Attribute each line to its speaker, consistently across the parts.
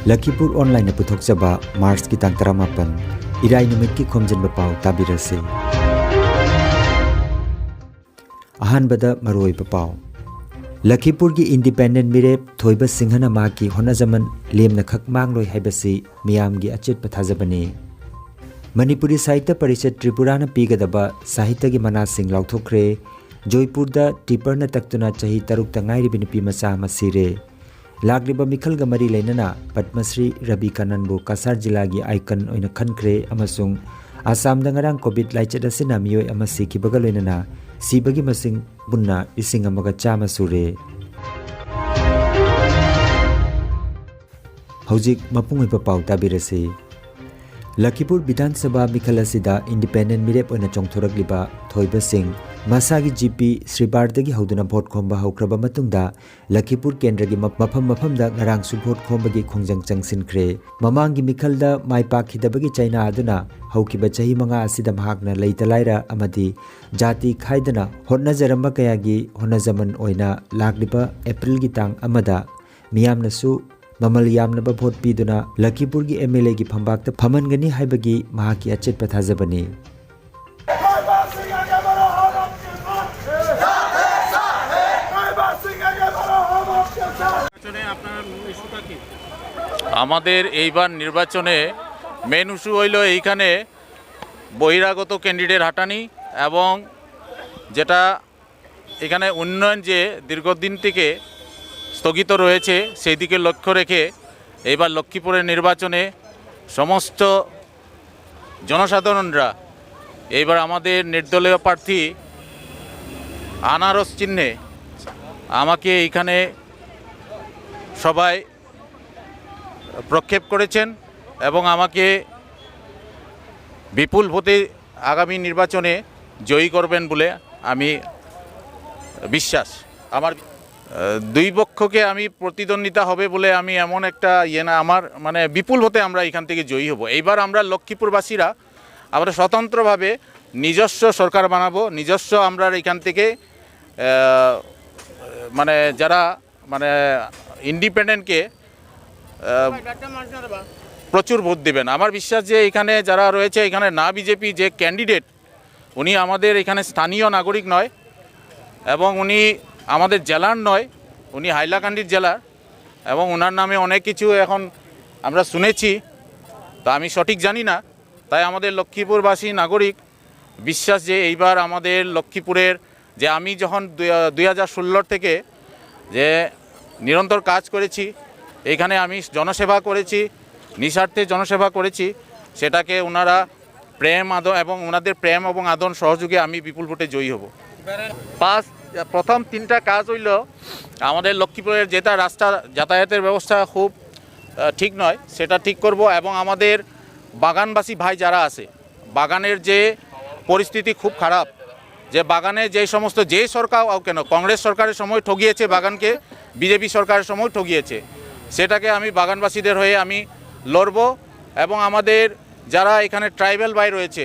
Speaker 1: Lakhipur online puthokjaba March ki tang 18 Irai numit ki khomjinba pau tabirase. Ahanbada maroiba pau. Lakhipur ki independent mirep thoiba singhana ma ki honajaman lemna khak mangloi haibasi miyam gi achet pathajabani. Manipuri Sahitya Parishad Tripura na pigadaba sahitya gi mana sing lauthokre. Joypur da tipper na taktuna chahi taruk tangai ribi nupi macha masire. Lagliba mikhal ga mari leinana Padmasri Rabi Kananbu Kasar jila gi icon oina khankre amasung Assam da ngarang COVID laichet asina miyoi ama sikhibaga loinana sibagi masing bunna ising amaga chama sure. Hojik mapungoi pa pau tabirase. Lakhipur Bidhan Sabha Mikhal asida independent mirep oina chongthoragliba thoiba sing Masagi GP Sribardagi hauduna vote khomba haukraba matungda Lakhipur Kendra gi mafam da ngarang su vote khomba gi khongjang changsinkhre mamangi mikhalda maipakhidabagi chaina aduna haukiba chahi manga asida mahakna leitalaira amadi jati khaidana hotnajaramba kaya gi honajaman oina lagliba April gi tang amada miyamna su mamal yamnaba vote piduna Lakhipur gi MLA gi phambakta phamangani haibagi mahaki achet pathajabani.
Speaker 2: আমাদের এইবার নির্বাচনে main issue হইল এইখানে বহিরাগত candidate হাঁটানি এবং যেটা এখানে উন্নয়ন যে দীর্ঘদিন থেকে স্থগিত রয়েছে সেই দিকে লক্ষ্য রেখে এইবার লক্ষ্মীপুরের নির্বাচনে সমস্ত জনসাধারণরা এইবার আমাদের নির্দলীয় প্রার্থী আনারস চিহ্নে আমাকে এইখানে সবাই প্রক্ষেপ করেছেন এবং আমাকে বিপুল ভোটে আগামী নির্বাচনে জয়ী করবেন বলে আমি বিশ্বাস। আমার দুই পক্ষকে আমি প্রতিদ্বন্দ্বিতা হবে বলে আমি এমন একটা না আমার মানে বিপুল ভোটে আমরা এখান থেকে জয়ী হব। এইবার আমরা লক্ষ্মীপুরবাসীরা আমরা স্বতন্ত্রভাবে নিজস্ব সরকার বানাবো, নিজস্ব আমরা এখান থেকে মানে যারা মানে ইন্ডিপেন্ডেন্টকে প্রচুর ভোট দেবেন। আমার বিশ্বাস যে এখানে যারা রয়েছে এখানে না বিজেপি যে ক্যান্ডিডেট উনি আমাদের এখানে স্থানীয় নাগরিক নয় এবং উনি আমাদের জেলার নয়, উনি হাইলাকান্দির জেলার এবং ওনার নামে অনেক কিছু এখন আমরা শুনেছি, তা আমি সঠিক জানি না। তাই আমাদের লক্ষ্মীপুরবাসী নাগরিক বিশ্বাস যে এইবার আমাদের লক্ষ্মীপুরের যে আমি যখন 2016 থেকে যে নিরন্তর কাজ করেছি এখানে আমি জনসেবা করেছি, নিঃস্বার্থে জনসেবা করেছি, সেটাকে ওনারা প্রেম আদর এবং ওনাদের প্রেম এবং আদর সহযোগে আমি বিপুল ভোটে জয়ী হব। প্রথম 3টা কাজ হইল আমাদের লক্ষ্মীপুরের যেটা রাস্তা যাতায়াতের ব্যবস্থা খুব ঠিক নয় সেটা ঠিক করব এবং আমাদের বাগানবাসী ভাই যারা আছে বাগানের যে পরিস্থিতি খুব খারাপ, যে বাগানে যে সমস্ত যে সরকার কেন কংগ্রেস সরকারের সময় ঠগিয়েছে বাগানকে, বিজেপি সরকারের সময় ঠগিয়েছে, সেটাকে আমি বাগানবাসীদের হয়ে আমি লড়ব এবং আমাদের যারা এখানে ট্রাইবাল ভাই রয়েছে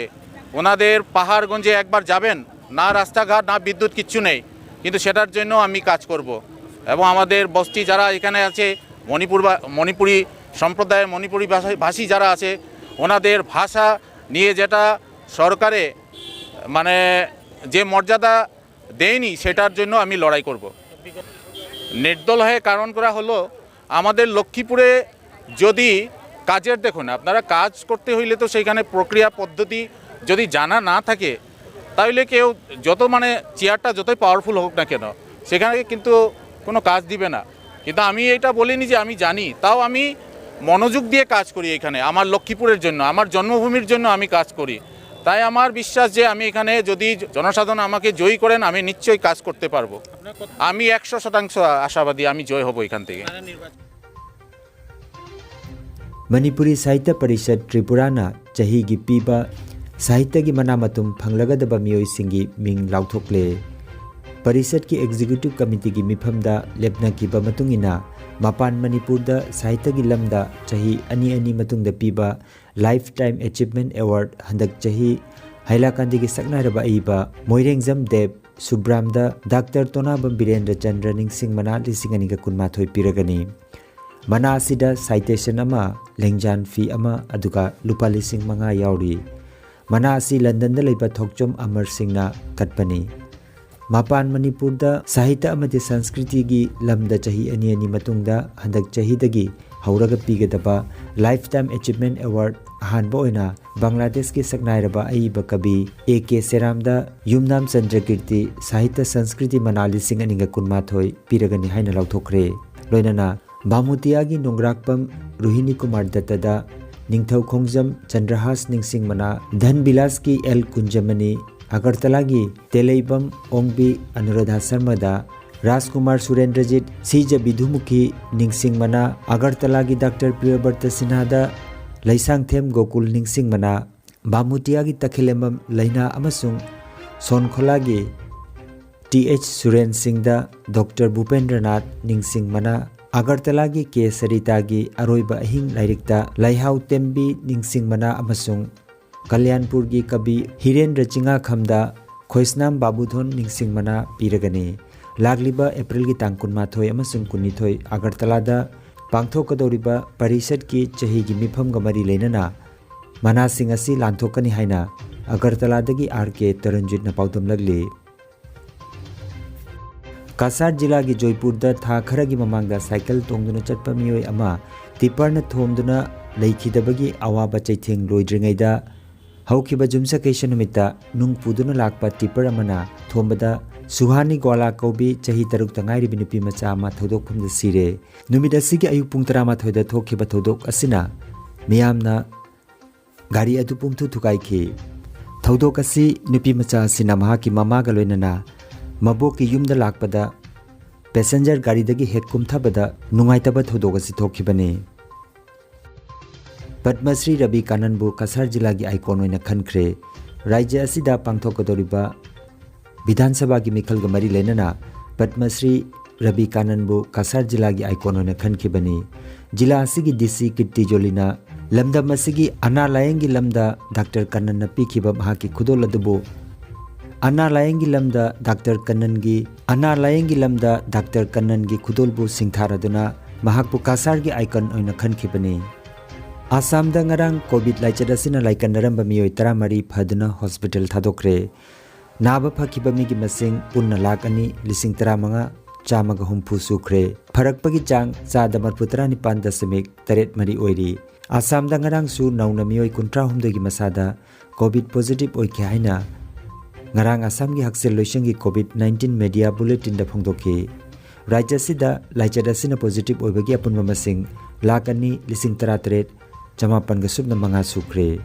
Speaker 2: ওনাদের পাহাড়গঞ্জে একবার যাবেন, না রাস্তাঘাট না বিদ্যুৎ কিচ্ছু নেই, কিন্তু সেটার জন্য আমি কাজ করব এবং আমাদের বস্তি যারা এখানে আছে মণিপুরি সম্প্রদায়ের মণিপুরি ভাষী যারা আছে ওনাদের ভাষা নিয়ে যেটা সরকারে মানে যে মর্যাদা দেয়নি সেটার জন্য আমি লড়াই করব। নির্দল হয়ে কারণ করা হলো আমাদের লক্ষ্মীপুরে যদি কাজের দেখুন আপনারা কাজ করতে হইলে তো সেইখানে প্রক্রিয়া পদ্ধতি যদি জানা না থাকে তাহলে কেউ যত মানে চেয়ারটা যতই পাওয়ারফুল হোক না কেন সেখানে কিন্তু কোনো কাজ দিবে না। কিন্তু আমি এটা বলিনি যে আমি জানি, তাও আমি মনোযোগ দিয়ে কাজ করি এখানে আমার লক্ষ্মীপুরের জন্য, আমার জন্মভূমির জন্য আমি কাজ করি। তাই আমার বিশ্বাস যে আমি এখানে যদি জনসাধারণ আমাকে জয়ী করেন আমি নিশ্চয়ই কাজ করতে পারবো। আমি 100% আশাবাদী আমি জয় হব এখান থেকে।
Speaker 1: Manipuri Sahitya Parishad Tripura na chahi gi piba sahitya gi manamatum phanglagadaba miyoi singi ming lauthokle. Parishad ki executive committee gi mifamda lepna ki ba matungina Mapan Manipur da sahitya gi lamda chahi ani matungda piba lifetime achievement award handak chahi Hailakandi gi saknaraba iba Moirengzam Dev Subramda Dr. Tonabam Birendra Chandra Ningsing Mana Lisingani ga kunmathoi piragani. mana asida citation ama lengjan fee ama aduga lupa lising manga yauri mana asi London da leiba thokchom Amar Singh na katpani Mapan Manipur da sahitya amadi sanskriti gi lamda chahi ani ani matungda handak chahi dagi hauraga pigadaba lifetime achievement award hanba oina Bangladesh ki saknairaba aiba kabi AK Seram da Yumnam Chandrakirti sahitya sanskriti manali sing aninga kunmathoi piragani haina lauthokre loinana Bamutiya gi nongrakpam Rohini Kumar Datta da Ningthau Khongjam Chandrahas Ningsing mana Dhanbilas ki L Kunjamani Agartala gi Teleibam Ongbi Anuradha Sharma da Rajkumar Surendrajit Sija Bidhumukhi Ningsing mana Agartala gi Dr. Priyabarta Sinha da Laisangthem Gokul Ningsing mana Bamutiya gi Takhilemam Laina amasung Sonkhola gi TH Suren Singh da Dr. Bhupendranath Ningsing mana Agartala gi K Sarita gi Aroiba Ahing Lairikta Laihau Tembi Ningsing mana amasung Kalyanpur gi Kabi Hirendra Chinga Khamda Khoisnam Babudhon Ningsing mana piragani Lagliba April gi tang kunmathoi amasung kunithoi Agartala da pangthokadoriba Parishad ki chahi gi mifam ga mari leinana mana sing asi lanthokani haina Agartala dagi RK Taranjit na paudam lagli Kasar jila gi Joypur da tha khara gi mamangda cycle tongduna chatpa miyoi ama tipar na thomduna leikhidabagi awaba chaitheng loidringai da haukiba jumsa kaisa numita nungpuduna lakpa tipar amana thombada Suhani Gwala Kobi chahi taruk tangai ribi nupi macha ama thodok phumda sire numida sigi ayu pung 13 da thokiba thodok asina miyamna gari adu pumthu thukai khi thodok asi nupi macha asina mahaki mama ga loinana Maboki yumda lakpada passenger gari dagi hekum thabada nungaitaba thodok asi thokibani Padmasri Rabi Kananbu Kasar jila gi icon oina khankhre rajya asida pangthokadoriba Vidhan Sabha gi mikhal ga mari lenana Padmasri Rabi Kananbu Kasar jila gi icon oina khankhibani jila asigi DC Kitti Jolina lamda masigi ana layengi lamda Dr. Kannan na pikhiba mahaki khudol adubu Ana layengi lamda Dr. Kannan gi khudolbu singtharaduna mahakpu kasar gi icon oina khankhibani Assam da ngarang COVID laichadasina laikanaramba miyoi 13 phaduna hospital thadokre naba phakhiba mi gi masing punna lakani 13,950 sukre pharakpagi chang chada marputra ni 5.8 mari oiri Assam da ngarang su nauna miyoi 13 gi masada COVID positive oikhe haina ngarang Assam gi haksel loisangi COVID-19 media bulletin da phongdokhi rajya sida laichadasina positive oibagi apunma masing lakani 13,950 sukre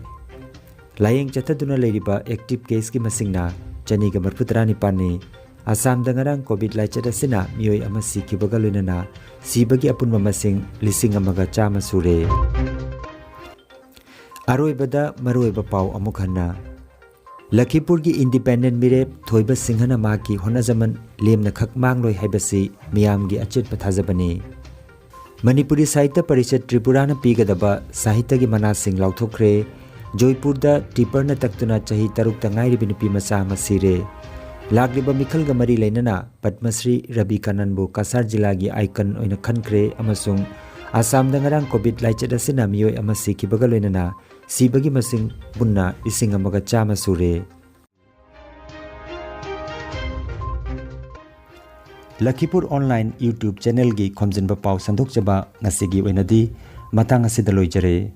Speaker 1: layeng chathaduna leiriba active case gi masingna chani ga marputra ni pani Assam da ngarang COVID laichadasina miyoi ama sikhibaga loinana sibagi apunma masing 1,100 sure aroibada maroiba pau amukhanna Lakhipur gi independent mirep thoiba singhana ma ki honajaman lemna khak mangloi haibasi miyam gi achet pathajabani Manipuri Sahitya Parishad Tripura na pigadaba sahitya gi mana sing lauthokre Joypur da tipar na taktuna chahi taruk tangai ribi nupi macha masire lagliba mikhal ga mari leinana Padmasri Rabi Kananbu Kasar jila gi icon oina khankre amasung Assam da ngarang COVID laichadasina miyoi ama sikhibaga loinana sibagi masing bunna 1,100 sure Lakhipur online YouTube channel gi khomjinba pau sandok jaba ngasigi oinadi matang asida loijare